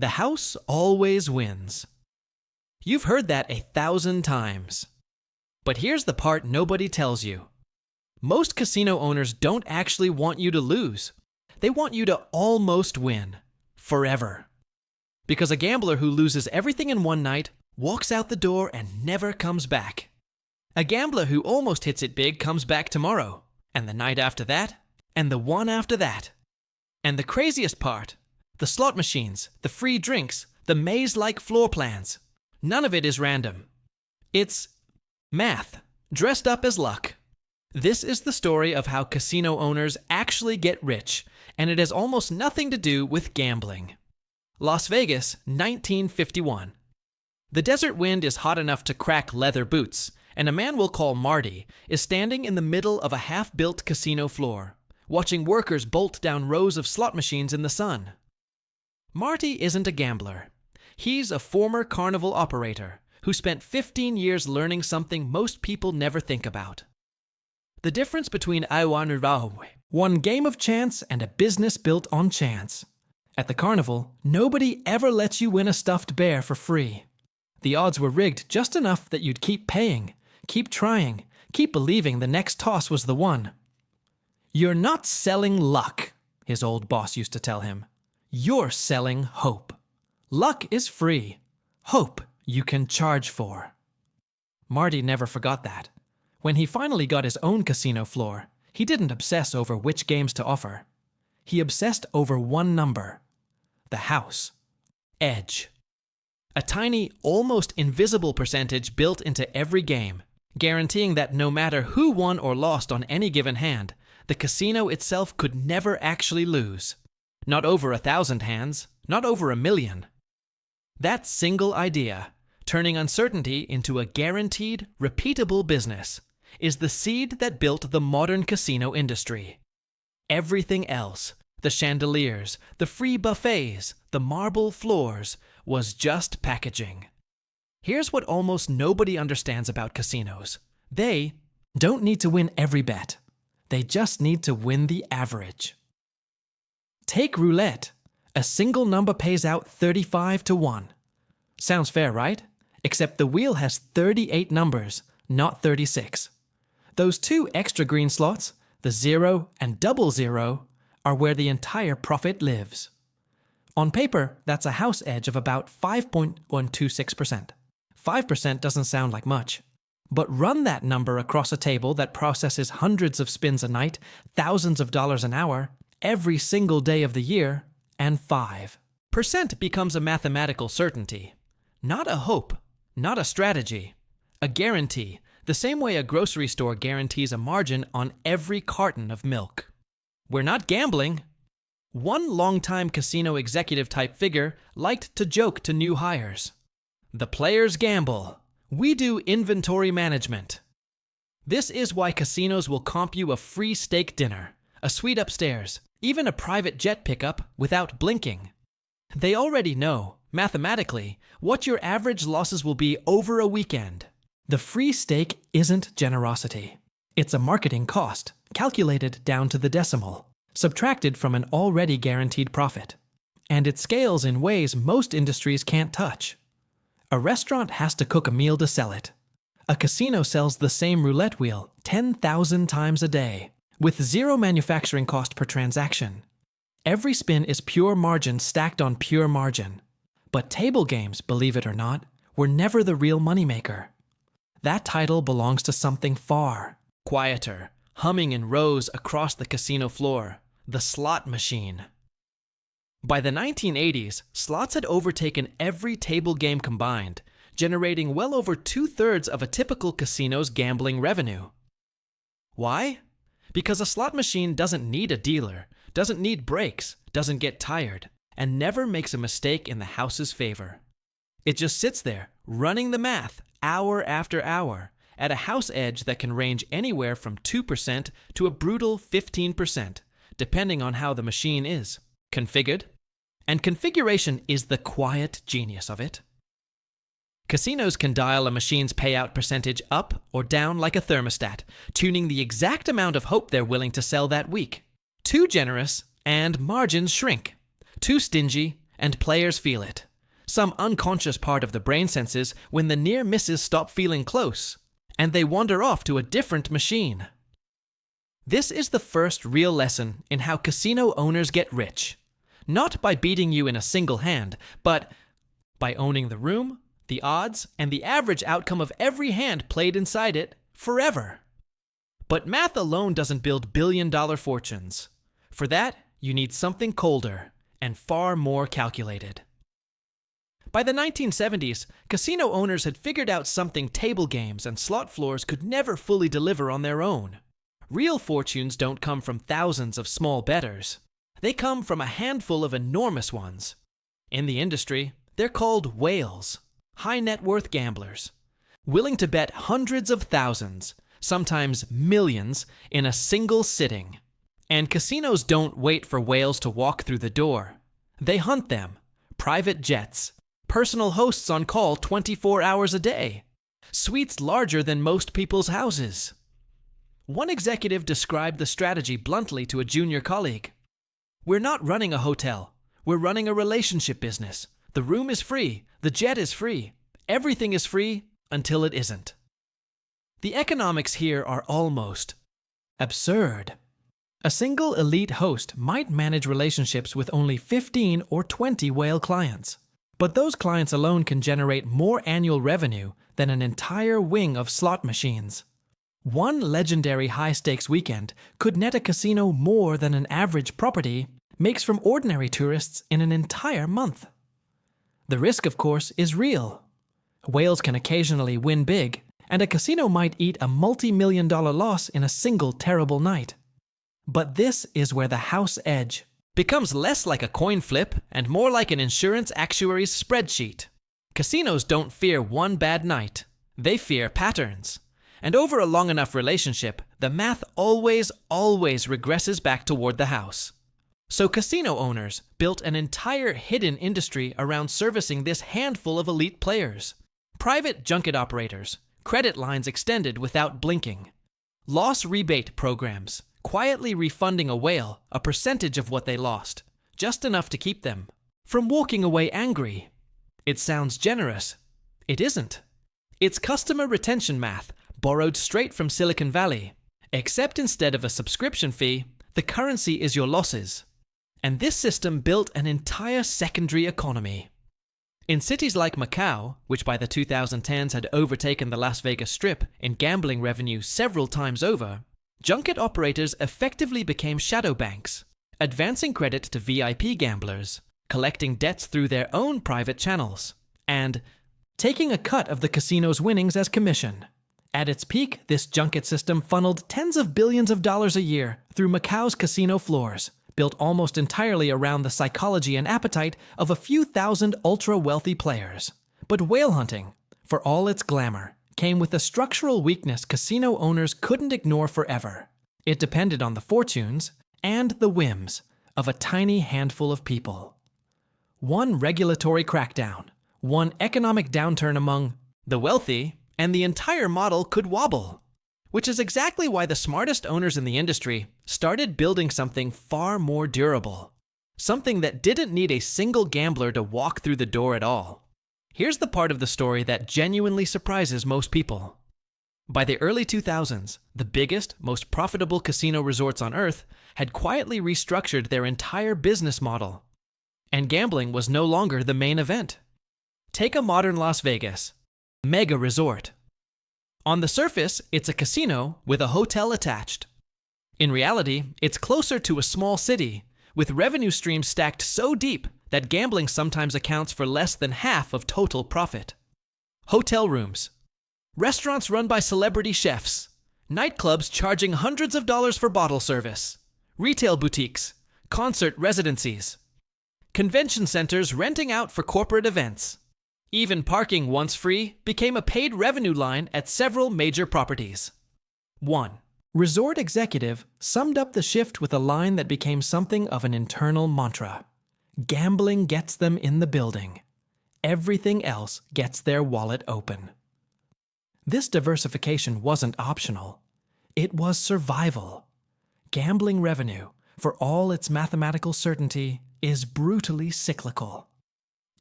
The house always wins. You've heard that 1,000 times. But here's the part nobody tells you. Most casino owners don't actually want you to lose. They want you to almost win. Forever. Because a gambler who loses everything in one night walks out the door and never comes back. A gambler who almost hits it big comes back tomorrow, and the night after that, and the one after that. And the craziest part, the slot machines, the free drinks, the maze-like floor plans. None of it is random. It's math, dressed up as luck. This is the story of how casino owners actually get rich, and it has almost nothing to do with gambling. Las Vegas, 1951. The desert wind is hot enough to crack leather boots, and a man we'll call Marty is standing in the middle of a half-built casino floor, watching workers bolt down rows of slot machines in the sun. Marty isn't a gambler. He's a former carnival operator who spent 15 years learning something most people never think about. The difference between one game of chance and a business built on chance. At the carnival, nobody ever lets you win a stuffed bear for free. The odds were rigged just enough that you'd keep paying, keep trying, keep believing the next toss was the one. "You're not selling luck," his old boss used to tell him. "You're selling hope. Luck is free. Hope you can charge for." Marty never forgot that. When he finally got his own casino floor, he didn't obsess over which games to offer. He obsessed over one number. The house. Edge. A tiny, almost invisible percentage built into every game, guaranteeing that no matter who won or lost on any given hand, the casino itself could never actually lose. Not over 1,000 hands, not over 1,000,000. That single idea, turning uncertainty into a guaranteed, repeatable business, is the seed that built the modern casino industry. Everything else, the chandeliers, the free buffets, the marble floors, was just packaging. Here's what almost nobody understands about casinos. They don't need to win every bet. They just need to win the average. Take roulette. A single number pays out 35 to 1. Sounds fair, right? Except the wheel has 38 numbers, not 36. Those two extra green slots, the 0 and 00, are where the entire profit lives. On paper, that's a house edge of about 5.126%. 5% doesn't sound like much. But run that number across a table that processes hundreds of spins a night, thousands of dollars an hour, every single day of the year, and 5% becomes a mathematical certainty. Not a hope, not a strategy, a guarantee, the same way a grocery store guarantees a margin on every carton of milk. We're not gambling. One longtime casino executive type figure liked to joke to new hires. The players gamble. We do inventory management. This is why casinos will comp you a free steak dinner, a suite upstairs, even a private jet pickup without blinking. They already know, mathematically, what your average losses will be over a weekend. The free steak isn't generosity. It's a marketing cost, calculated down to the decimal, subtracted from an already guaranteed profit. And it scales in ways most industries can't touch. A restaurant has to cook a meal to sell it. A casino sells the same roulette wheel 10,000 times a day, with zero manufacturing cost per transaction. Every spin is pure margin stacked on pure margin. But table games, believe it or not, were never the real moneymaker. That title belongs to something far quieter, humming in rows across the casino floor, the slot machine. By the 1980s, slots had overtaken every table game combined, generating well over 2/3 of a typical casino's gambling revenue. Why? Because a slot machine doesn't need a dealer, doesn't need breaks, doesn't get tired, and never makes a mistake in the house's favor. It just sits there, running the math, hour after hour, at a house edge that can range anywhere from 2% to a brutal 15%, depending on how the machine is configured. And configuration is the quiet genius of it. Casinos can dial a machine's payout percentage up or down like a thermostat, tuning the exact amount of hope they're willing to sell that week. Too generous, and margins shrink. Too stingy, and players feel it. Some unconscious part of the brain senses when the near misses stop feeling close, and they wander off to a different machine. This is the first real lesson in how casino owners get rich. Not by beating you in a single hand, but by owning the room, the odds, and the average outcome of every hand played inside it forever. But math alone doesn't build billion-dollar fortunes. For that, you need something colder and far more calculated. By the 1970s, casino owners had figured out something table games and slot floors could never fully deliver on their own. Real fortunes don't come from thousands of small bettors. They come from a handful of enormous ones. In the industry, they're called whales, high net worth gamblers, willing to bet hundreds of thousands, sometimes millions, in a single sitting. And casinos don't wait for whales to walk through the door. They hunt them. Private jets, personal hosts on call 24 hours a day, suites larger than most people's houses. One executive described the strategy bluntly to a junior colleague. "We're not running a hotel. We're running a relationship business. The room is free. The jet is free. Everything is free until it isn't." The economics here are almost absurd. A single elite host might manage relationships with only 15 or 20 whale clients, but those clients alone can generate more annual revenue than an entire wing of slot machines. One legendary high-stakes weekend could net a casino more than an average property makes from ordinary tourists in an entire month. The risk, of course, is real. Whales can occasionally win big, and a casino might eat a multi-million-dollar loss in a single terrible night. But this is where the house edge becomes less like a coin flip and more like an insurance actuary's spreadsheet. Casinos don't fear one bad night. They fear patterns. And over a long enough relationship, the math always regresses back toward the house. So casino owners built an entire hidden industry around servicing this handful of elite players. Private junket operators, credit lines extended without blinking, loss rebate programs, quietly refunding a whale a percentage of what they lost, just enough to keep them from walking away angry. It sounds generous. It isn't. It's customer retention math borrowed straight from Silicon Valley, except instead of a subscription fee, the currency is your losses. And this system built an entire secondary economy. In cities like Macau, which by the 2010s had overtaken the Las Vegas Strip in gambling revenue several times over, junket operators effectively became shadow banks, advancing credit to VIP gamblers, collecting debts through their own private channels, and taking a cut of the casino's winnings as commission. At its peak, this junket system funneled tens of billions of dollars a year through Macau's casino floors, built almost entirely around the psychology and appetite of a few thousand ultra-wealthy players. But whale hunting, for all its glamour, came with a structural weakness casino owners couldn't ignore forever. It depended on the fortunes and the whims of a tiny handful of people. One regulatory crackdown, one economic downturn among the wealthy, and the entire model could wobble. Which is exactly why the smartest owners in the industry started building something far more durable. Something that didn't need a single gambler to walk through the door at all. Here's the part of the story that genuinely surprises most people. By the early 2000s, the biggest, most profitable casino resorts on Earth had quietly restructured their entire business model. And gambling was no longer the main event. Take a modern Las Vegas, mega resort. On the surface, it's a casino with a hotel attached. In reality, it's closer to a small city, with revenue streams stacked so deep that gambling sometimes accounts for less than half of total profit. Hotel rooms, restaurants run by celebrity chefs, nightclubs charging hundreds of dollars for bottle service, retail boutiques, concert residencies, convention centers renting out for corporate events. Even parking, once free, became a paid revenue line at several major properties. 1. Resort executive summed up the shift with a line that became something of an internal mantra. Gambling gets them in the building. Everything else gets their wallet open. This diversification wasn't optional. It was survival. Gambling revenue, for all its mathematical certainty, is brutally cyclical.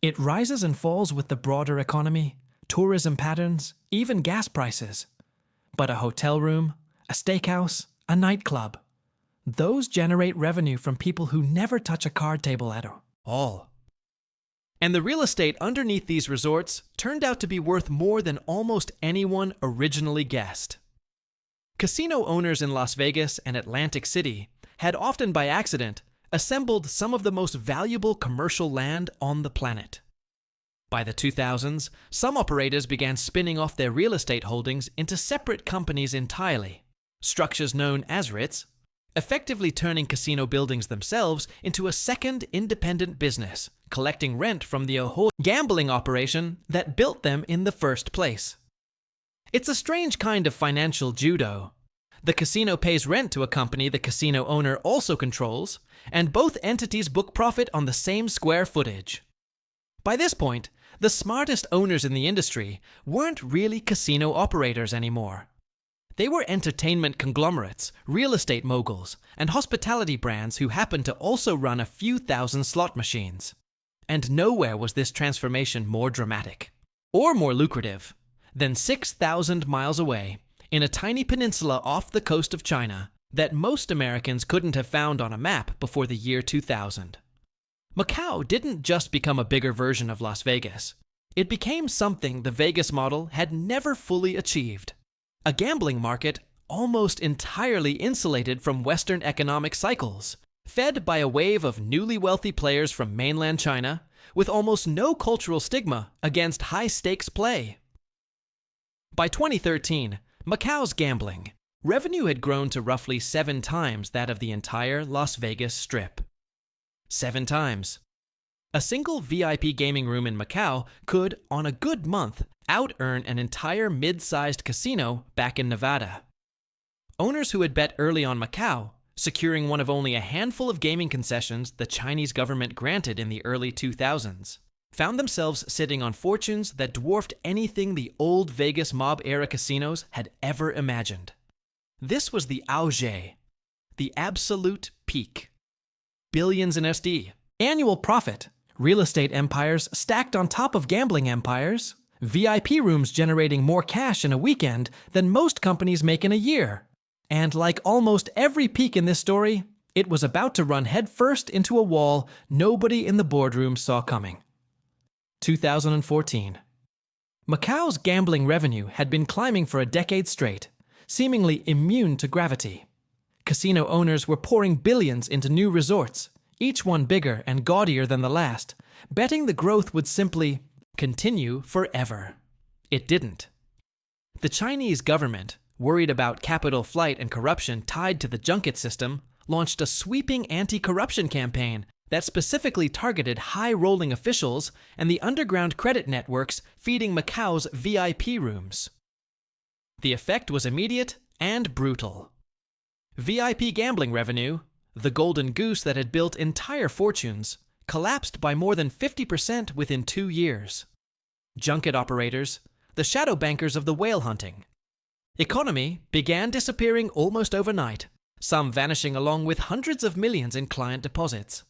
It rises and falls with the broader economy, tourism patterns, even gas prices. But a hotel room, a steakhouse, a nightclub, those generate revenue from people who never touch a card table at all. And the real estate underneath these resorts turned out to be worth more than almost anyone originally guessed. Casino owners in Las Vegas and Atlantic City had often by accident assembled some of the most valuable commercial land on the planet. By the 2000s, some operators began spinning off their real estate holdings into separate companies entirely, structures known as REITs, effectively turning casino buildings themselves into a second independent business, collecting rent from the gambling operation that built them in the first place. It's a strange kind of financial judo. The casino pays rent to a company the casino owner also controls, and both entities book profit on the same square footage. By this point, the smartest owners in the industry weren't really casino operators anymore. They were entertainment conglomerates, real estate moguls, and hospitality brands who happened to also run a few thousand slot machines. And nowhere was this transformation more dramatic, or more lucrative, than 6,000 miles away, in a tiny peninsula off the coast of China that most Americans couldn't have found on a map before the year 2000. Macau didn't just become a bigger version of Las Vegas. It became something the Vegas model had never fully achieved. A gambling market almost entirely insulated from Western economic cycles, fed by a wave of newly wealthy players from mainland China, with almost no cultural stigma against high-stakes play. By 2013, Macau's gambling revenue had grown to roughly 7 times that of the entire Las Vegas Strip. 7 times. A single VIP gaming room in Macau could, on a good month, out-earn an entire mid-sized casino back in Nevada. Owners who had bet early on Macau, securing one of only a handful of gaming concessions the Chinese government granted in the early 2000s, found themselves sitting on fortunes that dwarfed anything the old Vegas mob-era casinos had ever imagined. This was the auge, the absolute peak. Billions in SD, annual profit, real estate empires stacked on top of gambling empires, VIP rooms generating more cash in a weekend than most companies make in a year. And like almost every peak in this story, it was about to run headfirst into a wall nobody in the boardroom saw coming. 2014. Macau's gambling revenue had been climbing for a decade straight, seemingly immune to gravity. Casino owners were pouring billions into new resorts, each one bigger and gaudier than the last, betting the growth would simply continue forever. It didn't. The Chinese government, worried about capital flight and corruption tied to the junket system, launched a sweeping anti-corruption campaign that specifically targeted high-rolling officials and the underground credit networks feeding Macau's VIP rooms. The effect was immediate and brutal. VIP gambling revenue, the golden goose that had built entire fortunes, collapsed by more than 50% within 2 years. Junket operators, the shadow bankers of the whale hunting. Economy began disappearing almost overnight, some vanishing along with hundreds of millions in client deposits.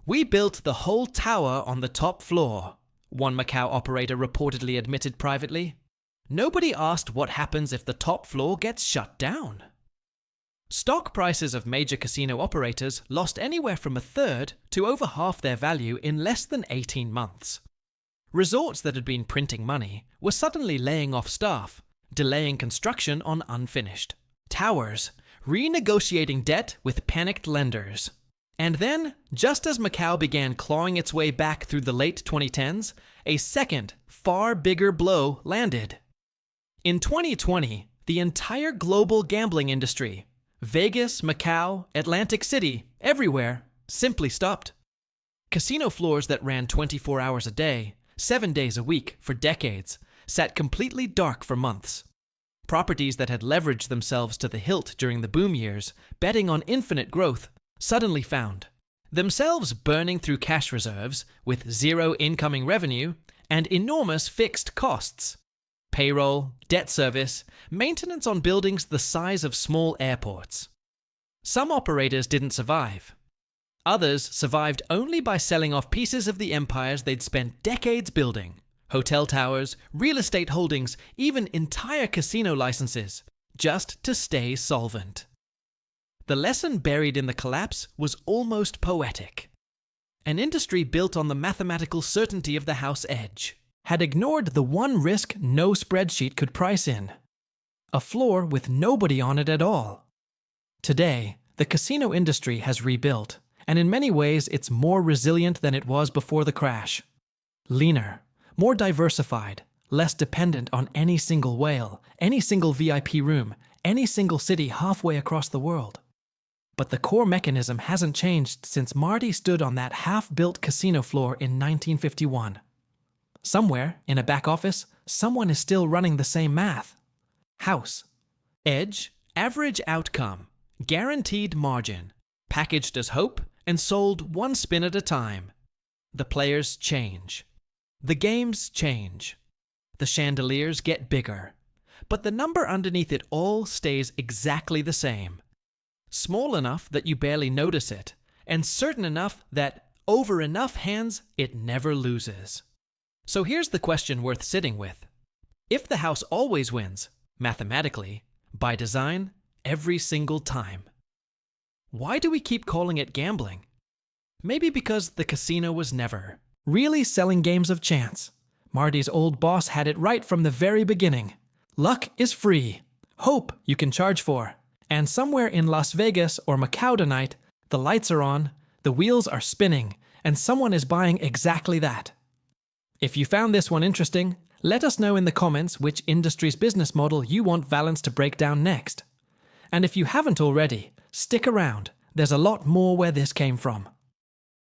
"We built the whole tower on the top floor," one Macau operator reportedly admitted privately. "Nobody asked what happens if the top floor gets shut down." Stock prices of major casino operators lost anywhere from a third to over half their value in less than 18 months. Resorts that had been printing money were suddenly laying off staff, delaying construction on unfinished towers, renegotiating debt with panicked lenders. And then, just as Macau began clawing its way back through the late 2010s, a second, far bigger blow landed. In 2020, the entire global gambling industry, Vegas, Macau, Atlantic City, everywhere, simply stopped. Casino floors that ran 24 hours a day, 7 days a week for decades, sat completely dark for months. Properties that had leveraged themselves to the hilt during the boom years, betting on infinite growth, suddenly found themselves burning through cash reserves with zero incoming revenue and enormous fixed costs. Payroll, debt service, maintenance on buildings the size of small airports. Some operators didn't survive. Others survived only by selling off pieces of the empires they'd spent decades building. Hotel towers, real estate holdings, even entire casino licenses, just to stay solvent. The lesson buried in the collapse was almost poetic. An industry built on the mathematical certainty of the house edge had ignored the one risk no spreadsheet could price in: a floor with nobody on it at all. Today, the casino industry has rebuilt, and in many ways it's more resilient than it was before the crash. Leaner, more diversified, less dependent on any single whale, any single VIP room, any single city halfway across the world. But the core mechanism hasn't changed since Marty stood on that half-built casino floor in 1951. Somewhere, in a back office, someone is still running the same math. House. Edge, average outcome, guaranteed margin, packaged as hope and sold one spin at a time. The players change. The games change. The chandeliers get bigger. But the number underneath it all stays exactly the same. Small enough that you barely notice it, and certain enough that, over enough hands, it never loses. So here's the question worth sitting with. If the house always wins, mathematically, by design, every single time, why do we keep calling it gambling? Maybe because the casino was never really selling games of chance. Marty's old boss had it right from the very beginning. Luck is free. Hope you can charge for. And somewhere in Las Vegas or Macau tonight, the lights are on, the wheels are spinning, and someone is buying exactly that. If you found this one interesting, let us know in the comments which industry's business model you want Valence to break down next. And if you haven't already, stick around. There's a lot more where this came from.